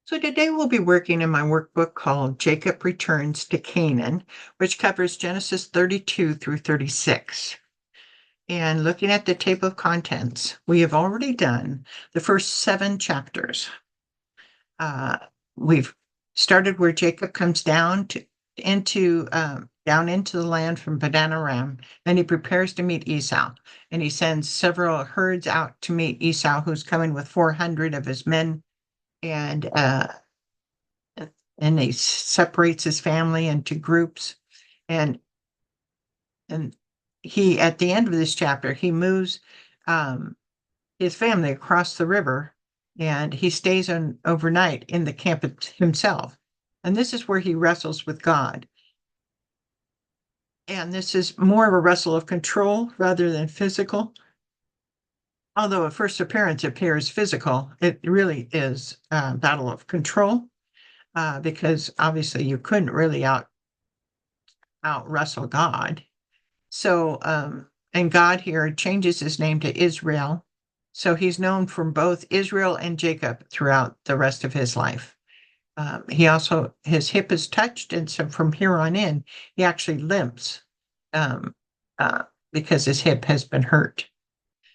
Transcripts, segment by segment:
So today we'll be working in my workbook called Jacob Returns to Canaan, which covers Genesis 32 through 36. And looking at the table of contents, we have already done the first 7 chapters. We've started where Jacob comes down into the land from Padan Aram, and he prepares to meet Esau. And he sends several herds out to meet Esau, who's coming with 400 of his men, and he separates his family into groups, and and he at the end of this chapter he moves um, his family across the river, and he stays overnight in the camp himself, and this is where he wrestles with God. And this is more of a wrestle of control rather than physical. Although at first appearance appears physical, it really is a battle of control, because obviously you couldn't really out wrestle God. So, and God here changes his name to Israel. So he's known from both Israel and Jacob throughout the rest of his life. His hip is touched, and so from here on in, he actually limps um, because his hip has been hurt.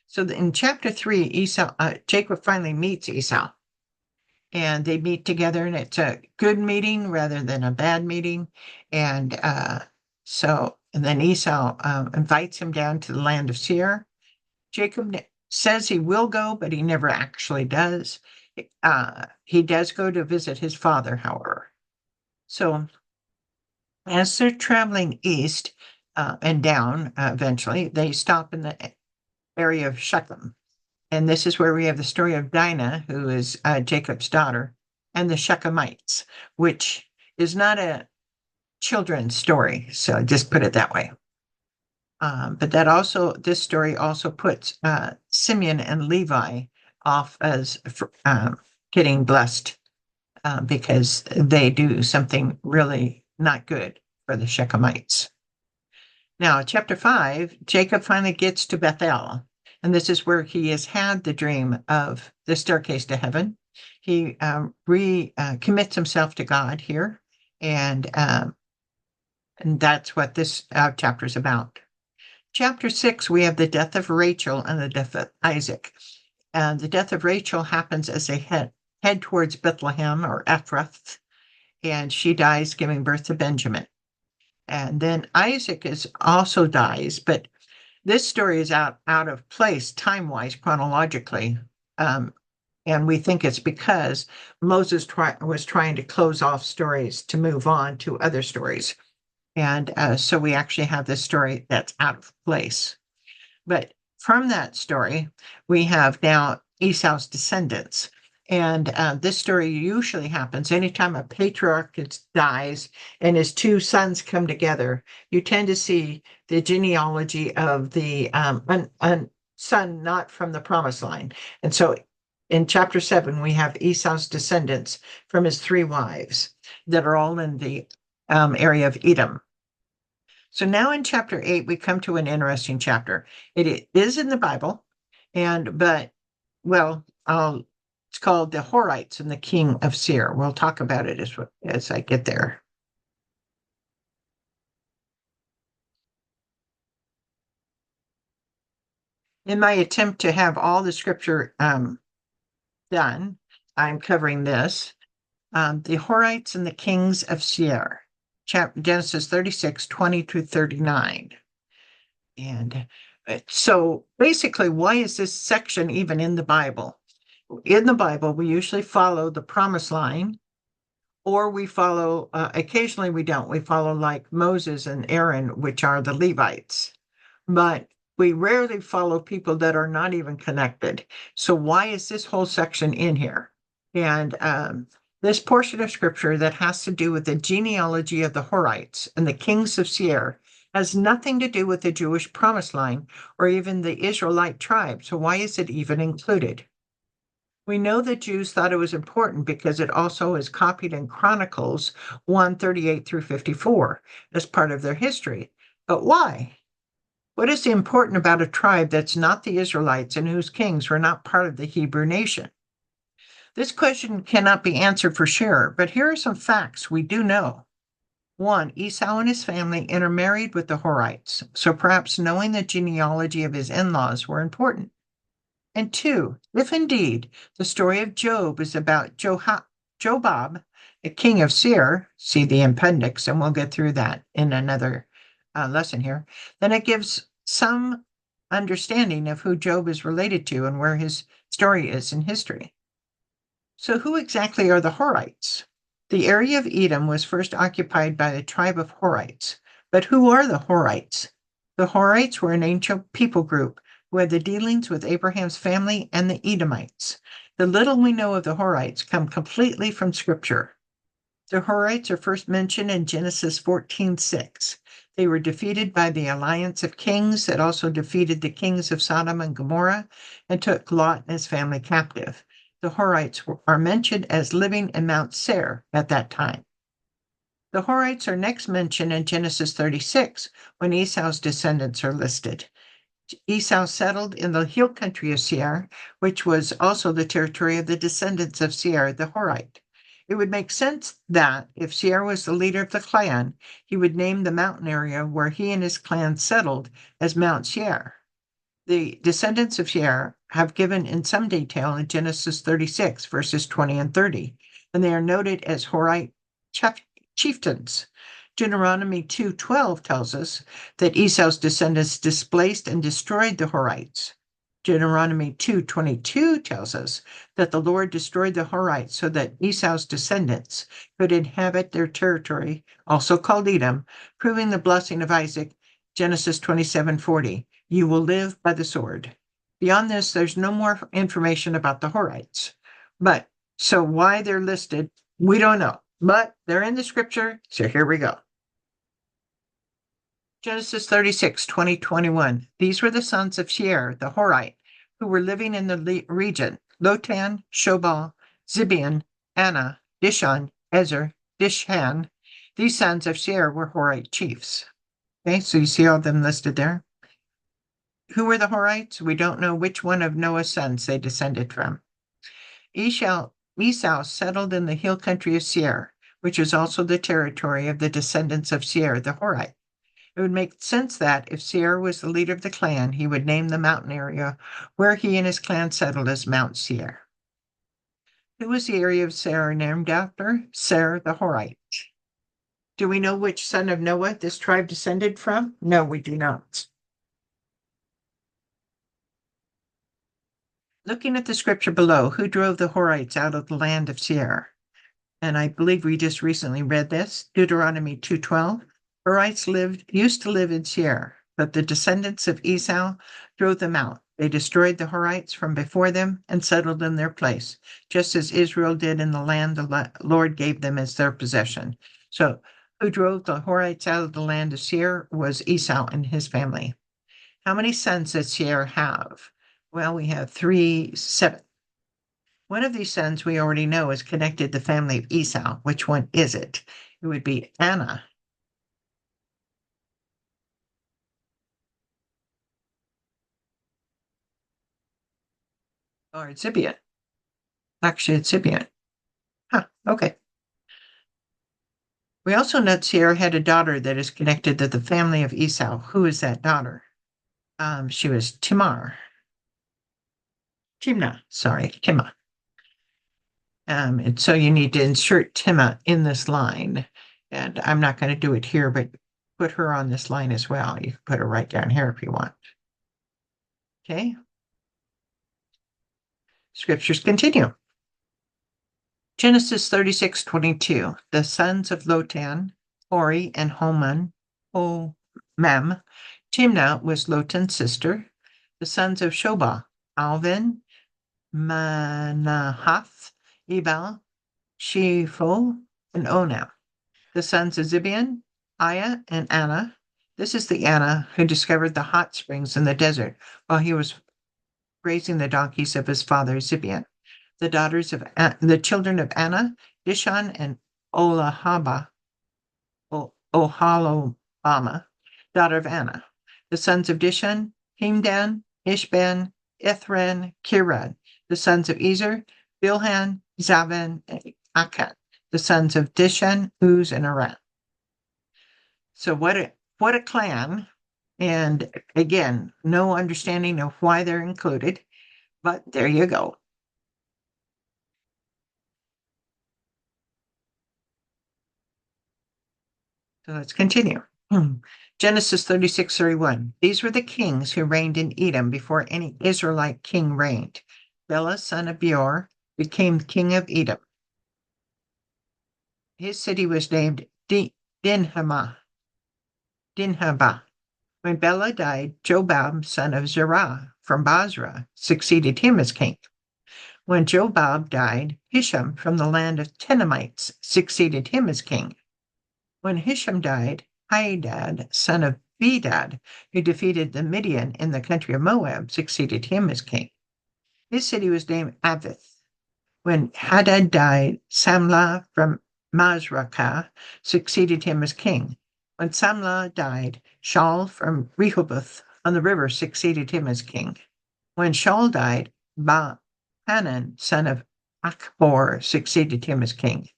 So in chapter 3, Jacob finally meets Esau, and they meet together, and it's a good meeting rather than a bad meeting. And and then Esau invites him down to the land of Seir. Jacob says he will go, but he never actually does. He does go to visit his father, however. So as they're traveling east and down, eventually, they stop in the area of Shechem. And this is where we have the story of Dinah, who is Jacob's daughter, and the Shechemites, which is not a children's story. So just put it that way. But this story also puts Simeon and Levi off as getting blessed because they do something really not good for the Shechemites. Now, chapter 5, Jacob finally gets to Bethel, and this is where he has had the dream of the staircase to heaven. He recommits himself to God here, and that's what this chapter is about. Chapter 6, we have the death of Rachel and the death of Isaac. And the death of Rachel happens as they head towards Bethlehem or Ephrath, and she dies giving birth to Benjamin. And then Isaac also dies, but this story is out of place time-wise, chronologically. And we think it's because Moses was trying to close off stories to move on to other stories. And so we actually have this story that's out of place. But from that story, we have now Esau's descendants. And this story usually happens anytime a patriarch dies and his 2 sons come together. You tend to see the genealogy of the son not from the promised line. And so in chapter 7, we have Esau's descendants from his 3 wives that are all in the area of Edom. So now in chapter 8, we come to an interesting chapter. It is in the Bible, it's called the Horites and the king of Seir. We'll talk about it as I get there. In my attempt to have all the scripture done, I'm covering this. The Horites and the kings of Seir. Genesis 36, 20 through 39. And so basically, why is this section even in the Bible? In the Bible, we usually follow the promised line, or we follow, occasionally we don't. We follow like Moses and Aaron, which are the Levites. But we rarely follow people that are not even connected. So why is this whole section in here? And this portion of scripture that has to do with the genealogy of the Horites and the kings of Seir has nothing to do with the Jewish promised line or even the Israelite tribe. So why is it even included? We know the Jews thought it was important because it also is copied in Chronicles 1:38 through 54 as part of their history. But why? What is important about a tribe that's not the Israelites and whose kings were not part of the Hebrew nation? This question cannot be answered for sure, but here are some facts we do know. One, Esau and his family intermarried with the Horites, so perhaps knowing the genealogy of his in-laws were important. And two, if indeed the story of Job is about Jobab, a king of Seir, see the appendix, and we'll get through that in another lesson here, then it gives some understanding of who Job is related to and where his story is in history. So, who exactly are the Horites? The area of Edom was first occupied by the tribe of Horites. But who are the Horites? The Horites were an ancient people group who had the dealings with Abraham's family and the Edomites. The little we know of the Horites come completely from Scripture. The Horites are first mentioned in Genesis 14:6. They were defeated by the alliance of kings that also defeated the kings of Sodom and Gomorrah and took Lot and his family captive. The Horites are mentioned as living in Mount Seir at that time. The Horites are next mentioned in Genesis 36 when Esau's descendants are listed. Esau settled in the hill country of Seir, which was also the territory of the descendants of Seir the Horite. It would make sense that if Seir was the leader of the clan, he would name the mountain area where he and his clan settled as Mount Seir. The descendants of Seir have given in some detail in Genesis 36, verses 20 and 30, and they are noted as Horite chieftains. Deuteronomy 2:12 tells us that Esau's descendants displaced and destroyed the Horites. Deuteronomy 2:22 tells us that the Lord destroyed the Horites so that Esau's descendants could inhabit their territory, also called Edom, proving the blessing of Isaac. Genesis 27:40. You will live by the sword. Beyond this, there's no more information about the Horites. But so why they're listed, we don't know. But they're in the scripture, so here we go. Genesis 36, 20, 21. These were the sons of Seir, the Horite, who were living in the region: Lotan, Shobal, Zibeon, Anna, Dishon, Ezer, Dishan. These sons of Seir were Horite chiefs. Okay, so you see all of them listed there. Who were the Horites? We don't know which one of Noah's sons they descended from. Esau settled in the hill country of Seir, which is also the territory of the descendants of Seir the Horite. It would make sense that if Seir was the leader of the clan, he would name the mountain area where he and his clan settled as Mount Seir. Who was the area of Seir named after? Seir the Horite. Do we know which son of Noah this tribe descended from? No, we do not. Looking at the scripture below, who drove the Horites out of the land of Seir? And I believe we just recently read this, Deuteronomy 2:12. Horites used to live in Seir, but the descendants of Esau drove them out. They destroyed the Horites from before them and settled in their place, just as Israel did in the land the Lord gave them as their possession. So who drove the Horites out of the land of Seir was Esau and his family. How many sons did Seir have? Well, we have 7. One of these sons we already know is connected to the family of Esau. Which one is it? It would be Anna. Or it's Zibeon. Actually, it's Zibeon. Huh, okay. We also know Seir had a daughter that is connected to the family of Esau. Who is that daughter? She was Timnah. Timnah. And so you need to insert Timnah in this line. And I'm not going to do it here, but put her on this line as well. You can put her right down here if you want. Okay. Scriptures continue. Genesis 36:22. The sons of Lotan, Hori, and Homam. Timnah was Lotan's sister. The sons of Shobal, Alvin, Manahath, Ebal, Shepho, and Onam. The sons of Zibeon, Aya, and Anna. This is the Anna who discovered the hot springs in the desert while he was grazing the donkeys of his father Zibeon. The children of Anna, Dishon, and Oholabama, daughter of Anna. The sons of Dishon, Hemdan, Ishban, Ithran, Kiran. The sons of Ezer, Bilhan, Zavan, and Akan, the sons of Dishan, Uz, and Aran. So what a clan. And again, no understanding of why they're included, but there you go. So let's continue. Genesis 36:31. These were the kings who reigned in Edom before any Israelite king reigned. Bela, son of Beor, became king of Edom. His city was named Dinhabah. When Bela died, Jobab, son of Zerah from Basra, succeeded him as king. When Jobab died, Hisham from the land of Tenemites succeeded him as king. When Hisham died, Hadad, son of Bedad, who defeated the Midian in the country of Moab, succeeded him as king. His city was named Avith. When Hadad died, Samlah from Masrakah succeeded him as king. When Samlah died, Shaul from Rehoboth on the river succeeded him as king. When Shaul died, Hanan, son of Achbor, succeeded him as king.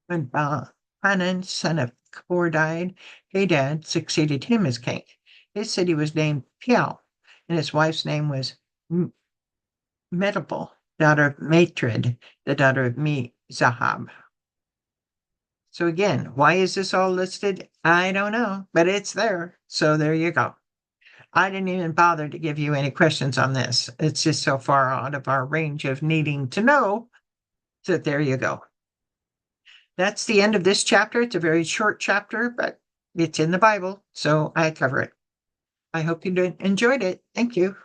When Hanan, son of Achbor, died, Hadad succeeded him as king. His city was named Pial, and his wife's name was Metabel, daughter of Matred, the daughter of Zahab. So again, why is this all listed? I don't know, but it's there. So there you go. I didn't even bother to give you any questions on this. It's just so far out of our range of needing to know. So there you go. That's the end of this chapter. It's a very short chapter, but it's in the Bible, so I cover it. I hope you enjoyed it. Thank you.